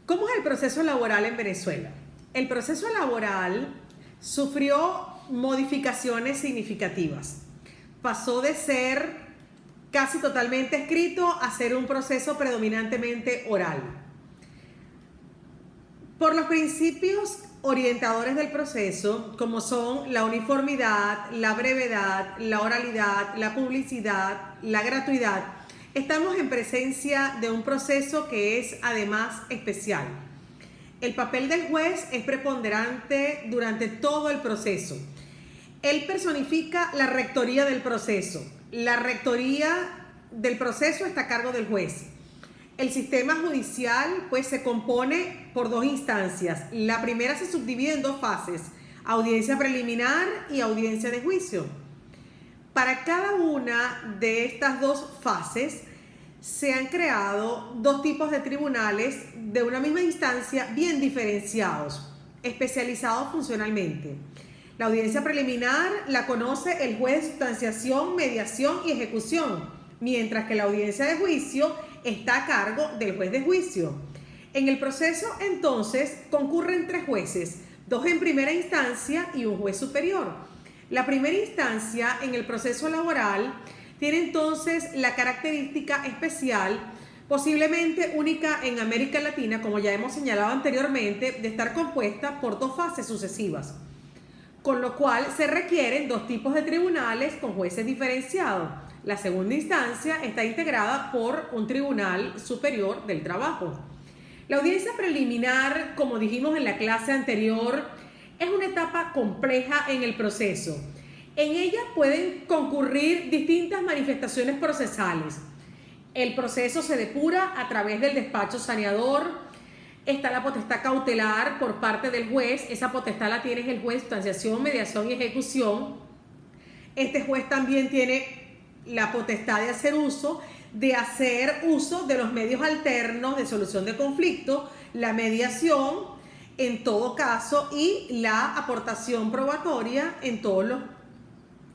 ¿Cómo es el proceso laboral en Venezuela? El proceso laboral sufrió modificaciones significativas. Pasó de ser casi totalmente escrito a ser un proceso predominantemente oral. Por los principios orientadores del proceso, como son la uniformidad, la brevedad, la oralidad, la publicidad, la gratuidad, estamos en presencia de un proceso que es además especial. El papel del juez es preponderante durante todo el proceso. Él personifica la rectoría del proceso. La rectoría del proceso está a cargo del juez. El sistema judicial pues se compone por dos instancias. La primera se subdivide en dos fases: audiencia preliminar y audiencia de juicio. Para cada una de estas dos fases se han creado dos tipos de tribunales de una misma instancia bien diferenciados, especializados funcionalmente. La audiencia preliminar la conoce el juez de sustanciación, mediación y ejecución, mientras que la audiencia de juicio está a cargo del juez de juicio. En el proceso, entonces, concurren tres jueces, dos en primera instancia y un juez superior. La primera instancia en el proceso laboral tiene entonces la característica especial, posiblemente única en América Latina, como ya hemos señalado anteriormente, de estar compuesta por dos fases sucesivas, con lo cual se requieren dos tipos de tribunales con jueces diferenciados. La segunda instancia está integrada por un tribunal superior del trabajo. La audiencia preliminar, como dijimos en la clase anterior, es una etapa compleja en el proceso. En ella pueden concurrir distintas manifestaciones procesales. El proceso se depura a través del despacho saneador. Está la potestad cautelar por parte del juez. Esa potestad la tiene el juez de sustanciación, mediación y ejecución. Este juez también tiene la potestad de hacer uso de los medios alternos de solución de conflicto, la mediación en todo caso y la aportación probatoria en todos los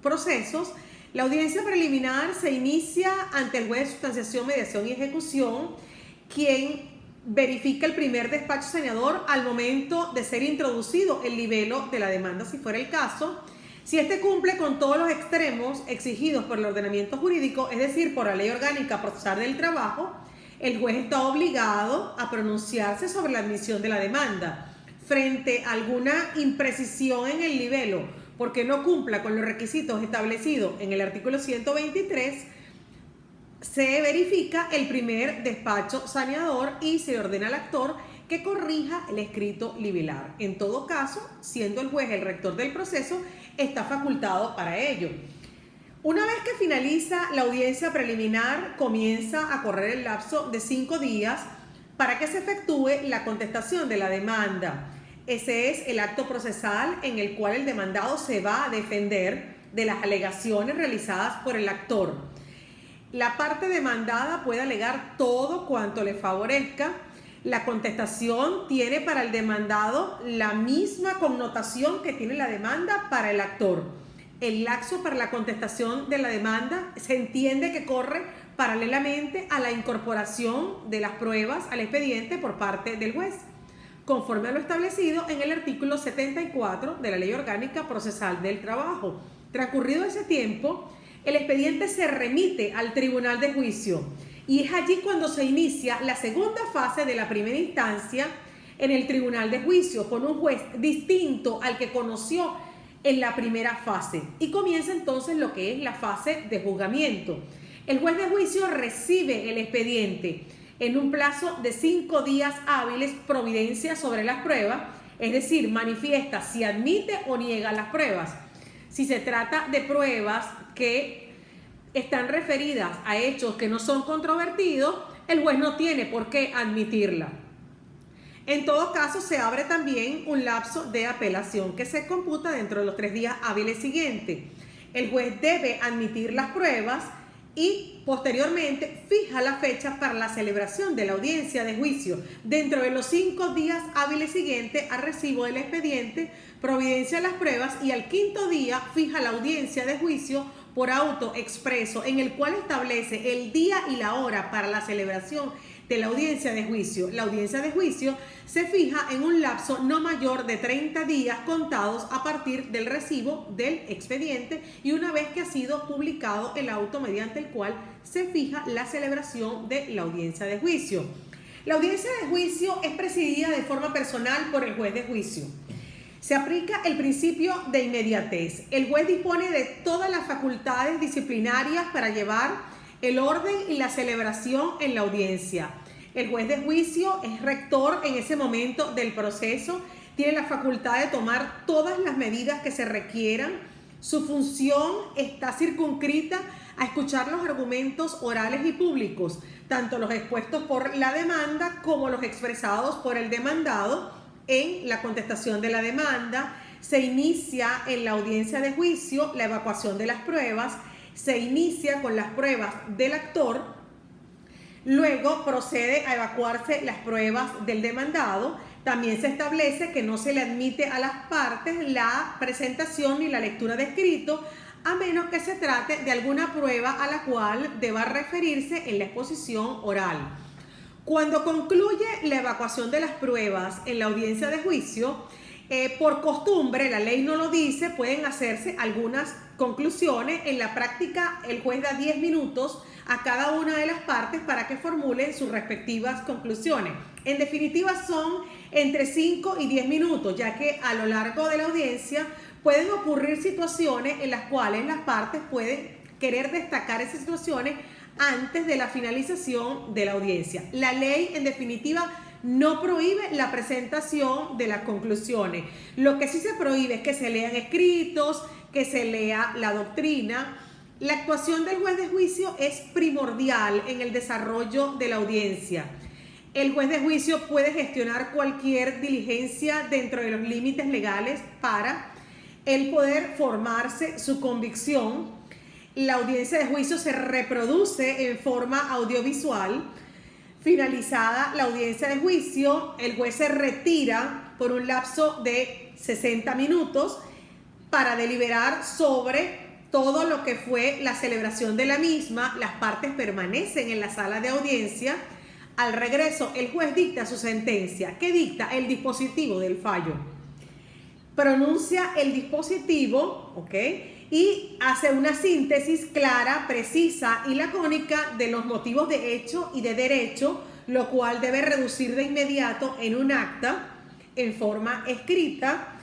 procesos. La audiencia preliminar se inicia ante el juez de sustanciación, mediación y ejecución, quien verifica el primer despacho saneador al momento de ser introducido el libelo de la demanda, si fuera el caso. Si este cumple con todos los extremos exigidos por el ordenamiento jurídico, es decir, por la Ley Orgánica Procesal del Trabajo, el juez está obligado a pronunciarse sobre la admisión de la demanda. Frente a alguna imprecisión en el libelo, porque no cumpla con los requisitos establecidos en el artículo 123, se verifica el primer despacho saneador y se ordena al actor que corrija el escrito libelar. En todo caso, siendo el juez el rector del proceso, está facultado para ello. Una vez que finaliza la audiencia preliminar, comienza a correr el lapso de 5 días para que se efectúe la contestación de la demanda. Ese es el acto procesal en el cual el demandado se va a defender de las alegaciones realizadas por el actor. La parte demandada puede alegar todo cuanto le favorezca. La contestación tiene para el demandado la misma connotación que tiene la demanda para el actor. El lapso para la contestación de la demanda se entiende que corre paralelamente a la incorporación de las pruebas al expediente por parte del juez, conforme a lo establecido en el artículo 74 de la Ley Orgánica Procesal del Trabajo. Transcurrido ese tiempo, el expediente se remite al tribunal de juicio y es allí cuando se inicia la segunda fase de la primera instancia en el tribunal de juicio, con un juez distinto al que conoció en la primera fase, y comienza entonces lo que es la fase de juzgamiento. El juez de juicio recibe el expediente en un plazo de 5 días hábiles, providencia sobre las pruebas, es decir, manifiesta si admite o niega las pruebas. Si se trata de pruebas que están referidas a hechos que no son controvertidos, el juez no tiene por qué admitirla. En todo caso, se abre también un lapso de apelación que se computa dentro de los 3 días hábiles siguientes. El juez debe admitir las pruebas y posteriormente fija la fecha para la celebración de la audiencia de juicio dentro de los 5 días hábiles siguientes al recibo del expediente, providencia las pruebas, y al 5.º día fija la audiencia de juicio por auto expreso, en el cual establece el día y la hora para la celebración de la audiencia de juicio. La audiencia de juicio se fija en un lapso no mayor de 30 días contados a partir del recibo del expediente y una vez que ha sido publicado el auto mediante el cual se fija la celebración de la audiencia de juicio. La audiencia de juicio es presidida de forma personal por el juez de juicio. Se aplica el principio de inmediatez. El juez dispone de todas las facultades disciplinarias para llevar el orden y la celebración en la audiencia. El juez de juicio es rector en ese momento del proceso, tiene la facultad de tomar todas las medidas que se requieran. Su función está circunscrita a escuchar los argumentos orales y públicos, tanto los expuestos por la demanda como los expresados por el demandado en la contestación de la demanda. Se inicia en la audiencia de juicio la evacuación de las pruebas, se inicia con las pruebas del actor, luego procede a evacuarse las pruebas del demandado. También se establece que no se le admite a las partes la presentación ni la lectura de escrito, a menos que se trate de alguna prueba a la cual deba referirse en la exposición oral. Cuando concluye la evacuación de las pruebas en la audiencia de juicio, por costumbre, la ley no lo dice, pueden hacerse algunas conclusiones. En la práctica, el juez da 10 minutos a cada una de las partes para que formulen sus respectivas conclusiones. En definitiva, son entre 5 y 10 minutos, ya que a lo largo de la audiencia pueden ocurrir situaciones en las cuales las partes pueden querer destacar esas situaciones antes de la finalización de la audiencia. La ley, en definitiva, no prohíbe la presentación de las conclusiones. Lo que sí se prohíbe es que se lean escritos, que se lea la doctrina. La actuación del juez de juicio es primordial en el desarrollo de la audiencia. El juez de juicio puede gestionar cualquier diligencia dentro de los límites legales para el poder formarse su convicción. La audiencia de juicio se reproduce en forma audiovisual. Finalizada la audiencia de juicio, el juez se retira por un lapso de 60 minutos para deliberar sobre todo lo que fue la celebración de la misma. Las partes permanecen en la sala de audiencia. Al regreso, el juez dicta su sentencia. ¿Qué dicta? El dispositivo del fallo. Pronuncia el dispositivo, ¿ok? Y hace una síntesis clara, precisa y lacónica de los motivos de hecho y de derecho, lo cual debe reducir de inmediato en un acta en forma escrita.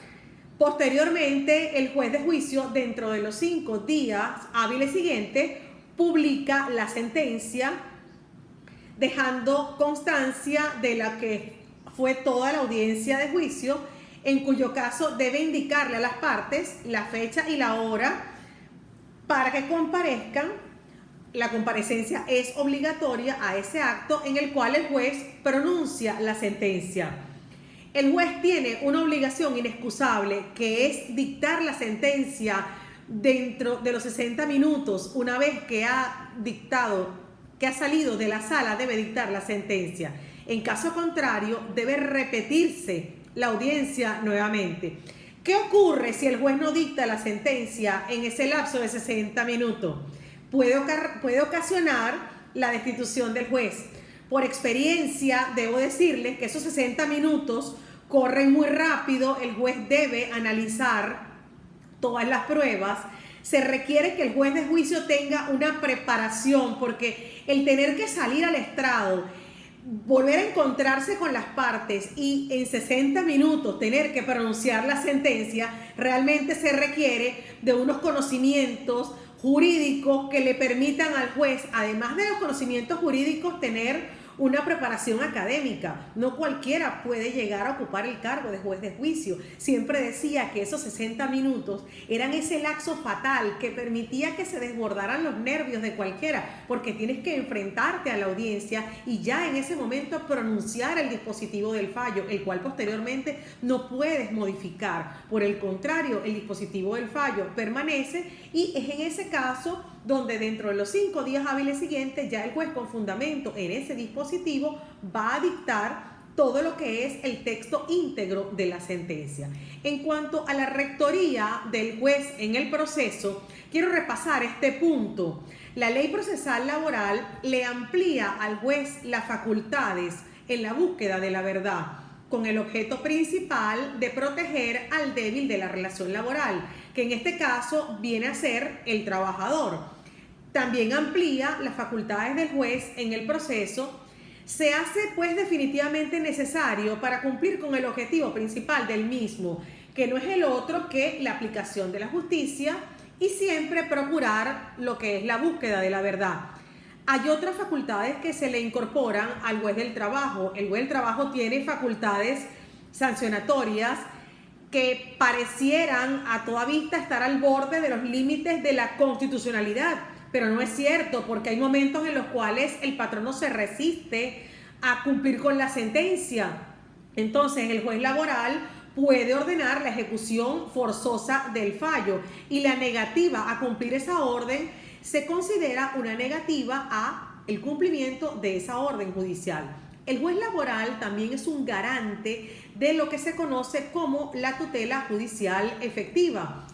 Posteriormente, el juez de juicio, dentro de los 5 días hábiles siguientes, publica la sentencia, dejando constancia de la que fue toda la audiencia de juicio, en cuyo caso debe indicarle a las partes la fecha y la hora para que comparezcan. La comparecencia es obligatoria a ese acto en el cual el juez pronuncia la sentencia. El juez tiene una obligación inexcusable, que es dictar la sentencia dentro de los 60 minutos. Una vez que ha dictado, que ha salido de la sala, debe dictar la sentencia. En caso contrario, debe repetirse la audiencia nuevamente. ¿Qué ocurre si el juez no dicta la sentencia en ese lapso de 60 minutos? Puede ocasionar la destitución del juez. Por experiencia, debo decirles que esos 60 minutos corren muy rápido. El juez debe analizar todas las pruebas. Se requiere que el juez de juicio tenga una preparación, porque el tener que salir al estrado, volver a encontrarse con las partes y en 60 minutos tener que pronunciar la sentencia, realmente se requiere de unos conocimientos jurídicos que le permitan al juez, además de los conocimientos jurídicos, tener una preparación académica. No cualquiera puede llegar a ocupar el cargo de juez de juicio. Siempre decía que esos 60 minutos eran ese lapso fatal que permitía que se desbordaran los nervios de cualquiera, porque tienes que enfrentarte a la audiencia y ya en ese momento pronunciar el dispositivo del fallo, el cual posteriormente no puedes modificar. Por el contrario, el dispositivo del fallo permanece, y es en ese caso donde dentro de los 5 días hábiles siguientes ya el juez, con fundamento en ese dispositivo, va a dictar todo lo que es el texto íntegro de la sentencia. En cuanto a la rectoría del juez en el proceso, quiero repasar este punto. La ley procesal laboral le amplía al juez las facultades en la búsqueda de la verdad, con el objeto principal de proteger al débil de la relación laboral, que en este caso viene a ser el trabajador. También amplía las facultades del juez en el proceso. Se hace pues definitivamente necesario para cumplir con el objetivo principal del mismo, que no es el otro que la aplicación de la justicia y siempre procurar lo que es la búsqueda de la verdad. Hay otras facultades que se le incorporan al juez del trabajo. El juez del trabajo tiene facultades sancionatorias que parecieran a toda vista estar al borde de los límites de la constitucionalidad, pero no es cierto, porque hay momentos en los cuales el patrono se resiste a cumplir con la sentencia. Entonces el juez laboral puede ordenar la ejecución forzosa del fallo, y la negativa a cumplir esa orden se considera una negativa a el cumplimiento de esa orden judicial. El juez laboral también es un garante de lo que se conoce como la tutela judicial efectiva.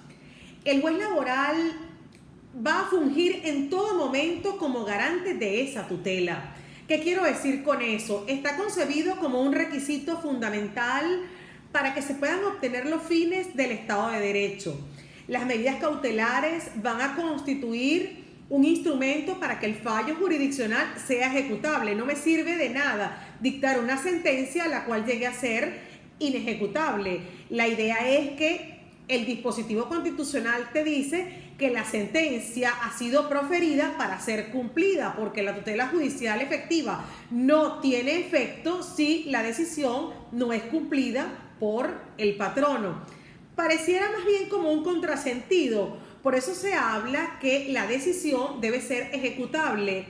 El juez laboral va a fungir en todo momento como garante de esa tutela. ¿Qué quiero decir con eso? Está concebido como un requisito fundamental para que se puedan obtener los fines del Estado de Derecho. Las medidas cautelares van a constituir un instrumento para que el fallo jurisdiccional sea ejecutable. No me sirve de nada dictar una sentencia la cual llegue a ser inejecutable. La idea es que el dispositivo constitucional te dice que la sentencia ha sido proferida para ser cumplida, porque la tutela judicial efectiva no tiene efecto si la decisión no es cumplida por el patrono. Pareciera más bien como un contrasentido. Por eso se habla que la decisión debe ser ejecutable.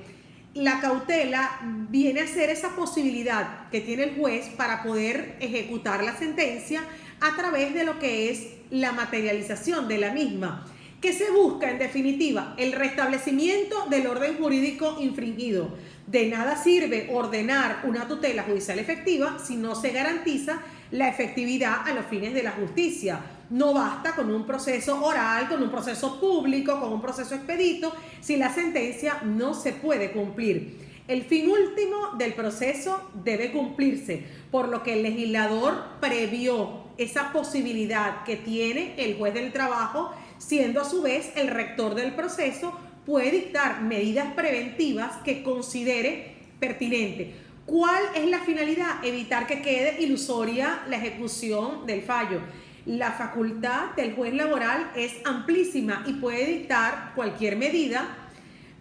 La cautela viene a ser esa posibilidad que tiene el juez para poder ejecutar la sentencia a través de lo que es la materialización de la misma. ¿Qué se busca en definitiva? El restablecimiento del orden jurídico infringido. De nada sirve ordenar una tutela judicial efectiva si no se garantiza la efectividad a los fines de la justicia. No basta con un proceso oral, con un proceso público, con un proceso expedito, si la sentencia no se puede cumplir. El fin último del proceso debe cumplirse, por lo que el legislador previó esa posibilidad que tiene el juez del trabajo, siendo a su vez el rector del proceso, puede dictar medidas preventivas que considere pertinente. ¿Cuál es la finalidad? Evitar que quede ilusoria la ejecución del fallo. La facultad del juez laboral es amplísima y puede dictar cualquier medida,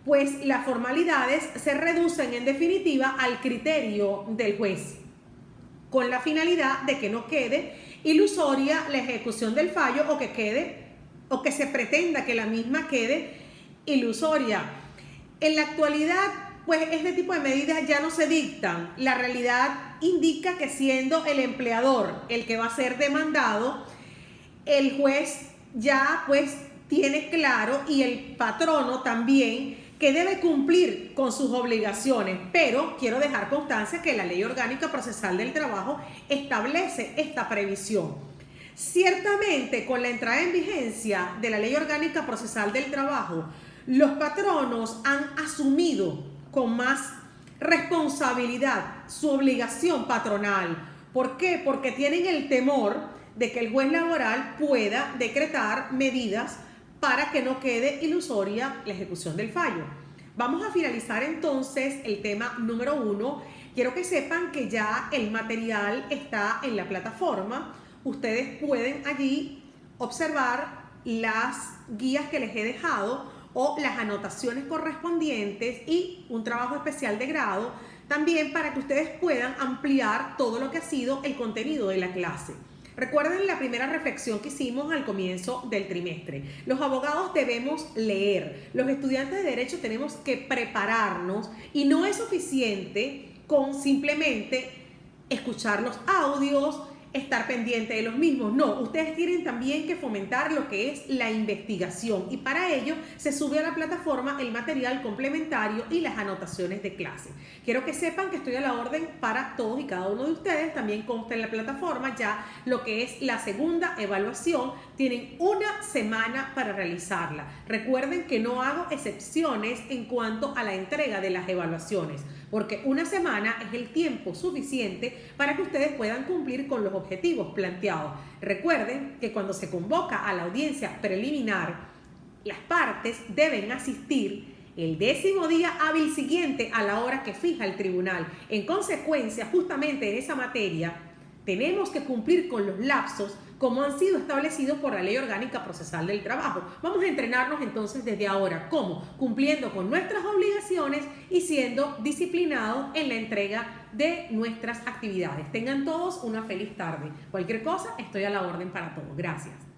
pues las formalidades se reducen en definitiva al criterio del juez, con la finalidad de que no quede ilusoria la ejecución del fallo o que se pretenda que la misma quede ilusoria. En la actualidad, pues este tipo de medidas ya no se dictan. La realidad indica que siendo el empleador el que va a ser demandado, el juez ya pues tiene claro, y el patrono también, que debe cumplir con sus obligaciones. Pero quiero dejar constancia que la Ley Orgánica Procesal del Trabajo establece esta previsión. Ciertamente, con la entrada en vigencia de la Ley Orgánica Procesal del Trabajo, los patronos han asumido con más responsabilidad su obligación patronal. ¿Por qué? Porque tienen el temor de que el juez laboral pueda decretar medidas para que no quede ilusoria la ejecución del fallo. Vamos a finalizar entonces el tema número 1. Quiero que sepan que ya el material está en la plataforma. Ustedes pueden allí observar las guías que les he dejado o las anotaciones correspondientes y un trabajo especial de grado también para que ustedes puedan ampliar todo lo que ha sido el contenido de la clase. Recuerden la primera reflexión que hicimos al comienzo del trimestre. Los abogados debemos leer, los estudiantes de Derecho tenemos que prepararnos y no es suficiente con simplemente escuchar los audios, estar pendiente de los mismos. No, ustedes tienen también que fomentar lo que es la investigación y para ello se sube a la plataforma el material complementario y las anotaciones de clase. Quiero que sepan que estoy a la orden para todos y cada uno de ustedes. También consta en la plataforma ya lo que es la segunda evaluación. Tienen una semana para realizarla. Recuerden que no hago excepciones en cuanto a la entrega de las evaluaciones, porque una semana es el tiempo suficiente para que ustedes puedan cumplir con los objetivos planteados. Recuerden que cuando se convoca a la audiencia preliminar, las partes deben asistir el 10º día hábil siguiente a la hora que fija el tribunal. En consecuencia, justamente en esa materia, tenemos que cumplir con los lapsos como han sido establecidos por la Ley Orgánica Procesal del Trabajo. Vamos a entrenarnos entonces desde ahora. ¿Cómo? Cumpliendo con nuestras obligaciones y siendo disciplinados en la entrega de nuestras actividades. Tengan todos una feliz tarde. Cualquier cosa, estoy a la orden para todos. Gracias.